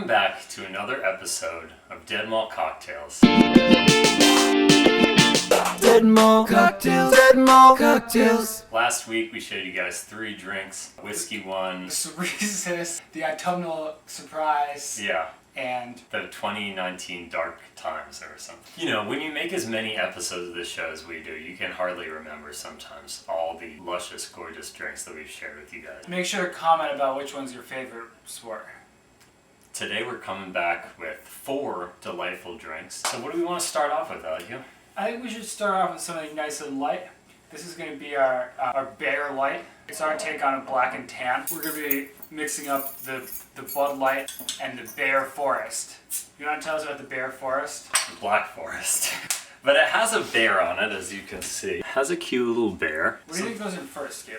Welcome back to another episode of DEADMALL'S COCKTAILs. DEADMALL'S COCKTAILs, DEADMALL'S COCKTAILs. Last week we showed you guys 3 drinks. Whiskey one. The Ceresis, the Autumnal Surprise, Yeah. and The 2019 Dark Times or something. You know, when you make as many episodes of this show as we do, you can hardly remember sometimes all the luscious, gorgeous drinks that we've shared with you guys. make sure to comment about which one's your favorite sport. Today we're coming back with 4 delightful drinks. So what do we want to start off with, Elio? I think we should start off with something nice and light. This is going to be our Bear Light. It's our take on a black and tan. We're going to be mixing up the Bud Light and the Bear Forest. You want to tell us about the Bear Forest? The Black Forest. But it has a bear on it, as you can see. It has a cute little bear. What do you think goes in first, Gabe?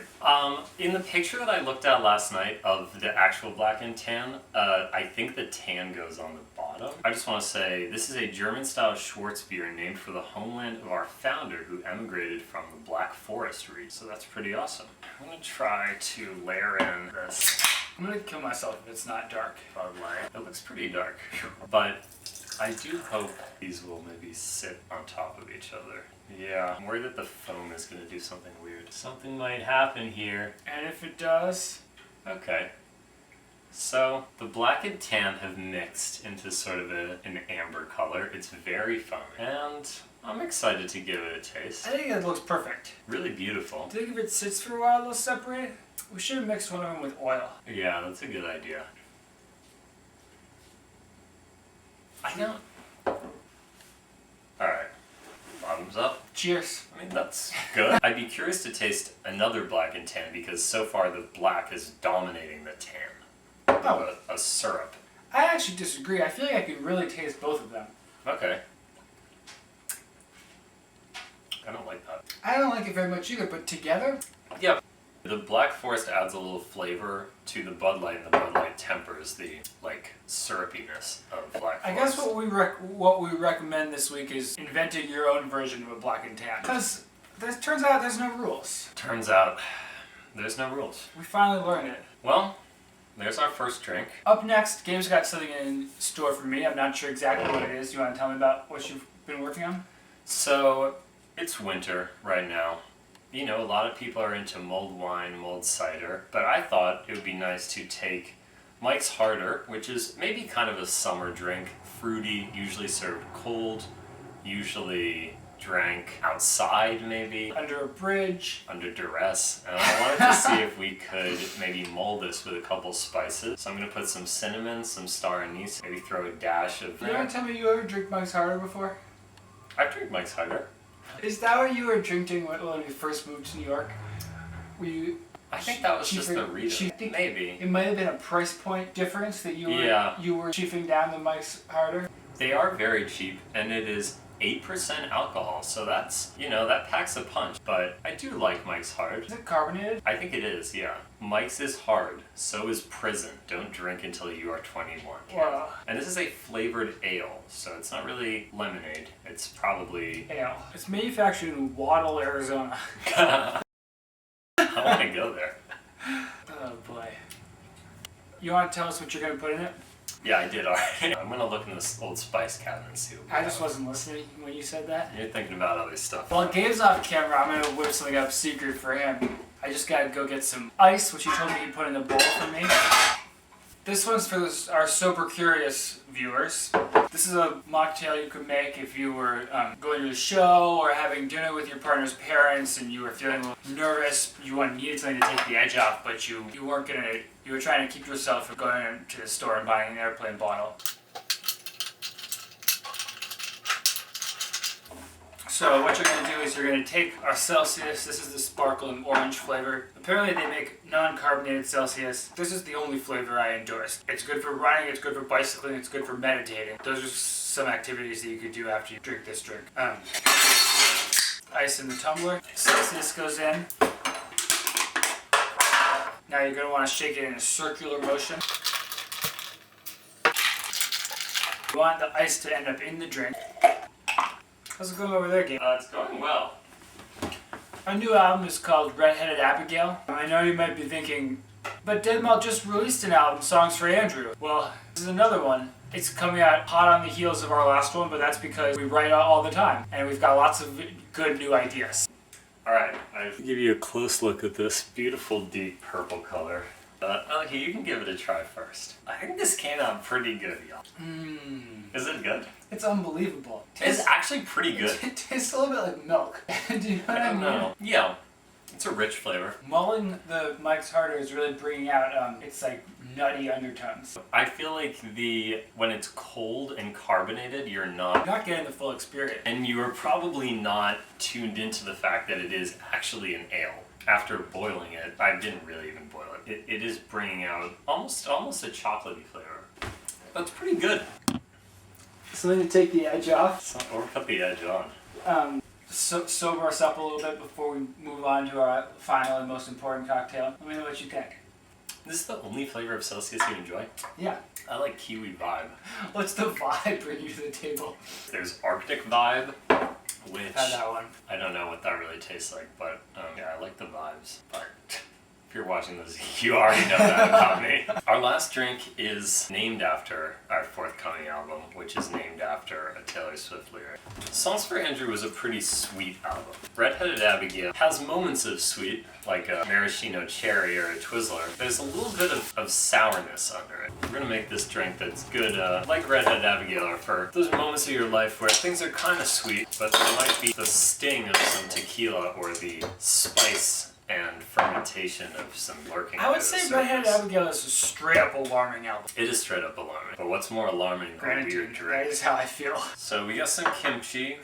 In the picture that I looked at last night of the actual black and tan, I think the tan goes on the bottom. I just want to say, this is a German-style Schwarzbier named for the homeland of our founder who emigrated from the Black Forest region. So that's pretty awesome. I'm going to try to layer in this I'm going to kill myself if it's not dark. Bud Light. It looks pretty dark, but I do hope these will maybe sit on top of each other. Yeah, I'm worried that the foam is going to do something weird. Something might happen here. And if it does, Okay. So, the black and tan have mixed into sort of an amber color. It's very foamy. And I'm excited to give it a taste. I think it looks perfect. Really beautiful. Do you think if it sits for a while, they'll separate? We should have mixed one of them with oil. Yeah, that's a good idea. I don't... Alright. Bottoms up. Cheers. I mean, that's good. I'd be curious to taste another black and tan because so far the black is dominating the tan. Oh. A syrup. I actually disagree. I feel like I can really taste both of them. Okay. I don't like that. I don't like it very much either, but together, Yeah. The Black Forest adds a little flavor to the Bud Light, and the Bud Light tempers the, syrupiness of Black Forest. I guess what we recommend this week is inventing your own version of a black and tan. Because it turns out there's no rules. Turns out, there's no rules. We finally learned it. Well, there's our first drink. Up next, Gabe's got something in store for me. I'm not sure exactly what it is. You want to tell me about what you've been working on? So, it's winter right now. You know, a lot of people are into mulled wine, mulled cider, but I thought it would be nice to take Mike's Harder, which is maybe kind of a summer drink, fruity, usually served cold, usually drank outside maybe. Under a bridge. Under duress. And I wanted to see if we could maybe mold this with a couple spices. So I'm going to put some cinnamon, some star anise, maybe throw a dash of... You ever tell me you ever drink Mike's Harder before? I've drank Mike's Harder. Is that what you were drinking when you first moved to New York? I think that was just the reason. Maybe. It might have been a price point difference that you were chiefing down the Mike's Harder. They are very cheap, and it is 8% alcohol, so that's, that packs a punch. But I do like Mike's Hard. Is it carbonated? I think it is, yeah. Mike's is hard, so is prison. Don't drink until you are 21. Wow. And this is a flavored ale, so it's not really lemonade. It's probably... Ale. It's manufactured in Waddle, Arizona. I want to go there. Oh boy. You want to tell us what you're going to put in it? Yeah, I did already. I'm going to look in this old spice cabinet and see what we I have. just wasn't listening when you said that. You're thinking about other stuff. While Gabe's off camera, I'm going to whip something up secret for him. I just got to go get some ice, which he told me he'd put in the bowl for me. This one's for our sober curious viewers. This is a mocktail you could make if you were going to a show or having dinner with your partner's parents and you were feeling a little nervous. You needed something to take the edge off, but you weren't gonna. You were trying to keep yourself from going to the store and buying an airplane bottle. So what you're going to do is you're going to take our Celsius. This is the sparkling orange flavor. Apparently they make non-carbonated Celsius. This is the only flavor I endorse. It's good for running, it's good for bicycling, it's good for meditating. Those are some activities that you could do after you drink this drink. Ice in the tumbler. Celsius goes in. Now you're going to want to shake it in a circular motion. You want the ice to end up in the drink. How's it going over there, Gabe? It's going well. Our new album is called Red-Headed Abigail. I know you might be thinking, But Dead Mall just released an album, Songs for Andrew. Well, this is another one. It's coming out hot on the heels of our last one, but that's because we write all the time, and we've got lots of good new ideas. Alright, I'll give you a close look at this beautiful deep purple color. Okay, you can give it a try first. I think this came out pretty good, y'all. Is it good? It's unbelievable. It's actually pretty good. It tastes a little bit like milk. Do you know what I mean? know. Yeah, it's a rich flavor. Mulling the Mike's Harder is really bringing out, it's like nutty undertones. I feel like when it's cold and carbonated, you're not Getting the full experience. and you are probably not tuned into the fact that it is actually an ale. After boiling it, I didn't really even boil it. It is bringing out almost a chocolatey flavor. That's pretty good. Something to take the edge off. Or cut the edge on. Sober us up a little bit before we move on to our final and most important cocktail. Let me know what you think. This is the only flavor of Celsius you enjoy? Yeah. I like Kiwi Vibe. What's the vibe bring you to the table? There's Arctic Vibe, which Had that one. I don't know what that really tastes like, but yeah, I like the vibes. But if you're watching this, you already know that about me. Our last drink is named after our forthcoming album, which is named after a Taylor Swift lyric. Songs for Andrew was a pretty sweet album. Redheaded Abigail has moments of sweet, like a maraschino cherry or a Twizzler. There's a little bit of sourness under it. We're gonna make this drink that's good, like Redheaded Abigail, or for those moments of your life where things are kind of sweet, but there might be the sting of some tequila or the spice and fermentation of some lurking. I would say Redheaded Abigail is a straight up alarming album. It is straight up alarming. But what's more alarming than a weird Gratitude. drink? That is how I feel. So we got some kimchi.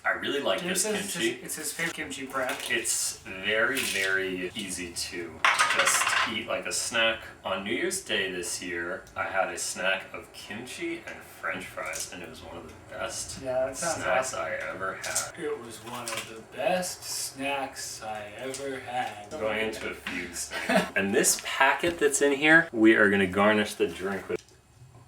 I really like James this says kimchi. it's his favorite kimchi brand. It's very, very easy to just eat like a snack. On New Year's Day this year, I had a snack of kimchi and French fries, and it was one of the best Yeah, that sounds snacks awesome. I ever had. It was one of the best snacks I ever had. Going into a fugue state. And this packet that's in here, we are going to garnish the drink with.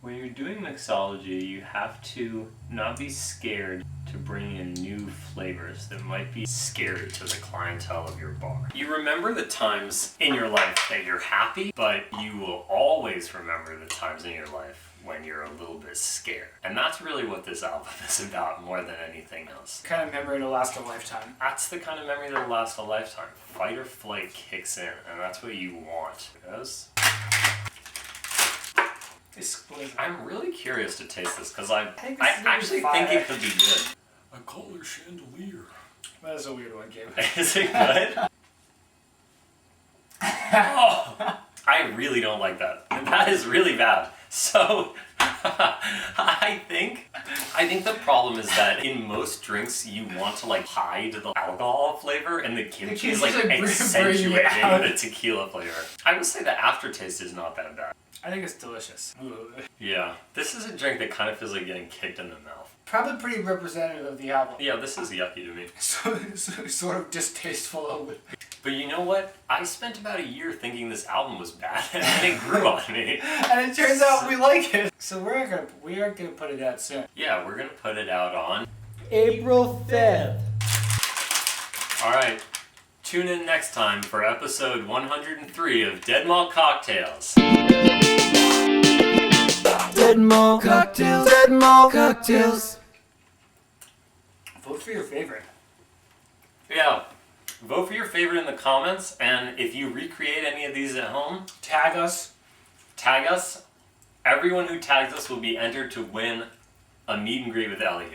When you're doing mixology, you have to not be scared to bring in new flavors that might be scary to the clientele of your bar. You remember the times in your life that you're happy, but you will always remember the times in your life when you're a little bit scared. And that's really what this album is about more than anything else. Kind of memory to last a lifetime. That's the kind of memory that'll last a lifetime. Fight or flight kicks in, and that's what you want. Because Exquisite. I'm really curious to taste this because I think this is gonna be actually fire. think it could be good. I call her chandelier. That is a weird one, Gabe. Is it good? Oh, I really don't like that. That is really bad. So I think the problem is that in most drinks you want to like hide the alcohol flavor, and the kimchi is like bringing it accentuating out. the tequila flavor. I would say the aftertaste is not that bad. I think it's delicious. Yeah, this is a drink that kind of feels like getting kicked in the mouth. Probably pretty representative of the album. Yeah, this is yucky to me. So sort of distasteful. But you know what? I spent about a year thinking this album was bad, and then it grew on me. And it turns out we like it. So we are gonna put it out soon. Yeah, we're gonna put it out on April 5th. Alright, tune in next time for episode 103 of Dead Mall Cocktails. Dead Mall Cocktails. Dead Mall Cocktails. Vote for your favorite. Yeah, vote for your favorite in the comments, and if you recreate any of these at home, Tag us. tag us. Everyone who tags us will be entered to win a meet and greet with Ellie.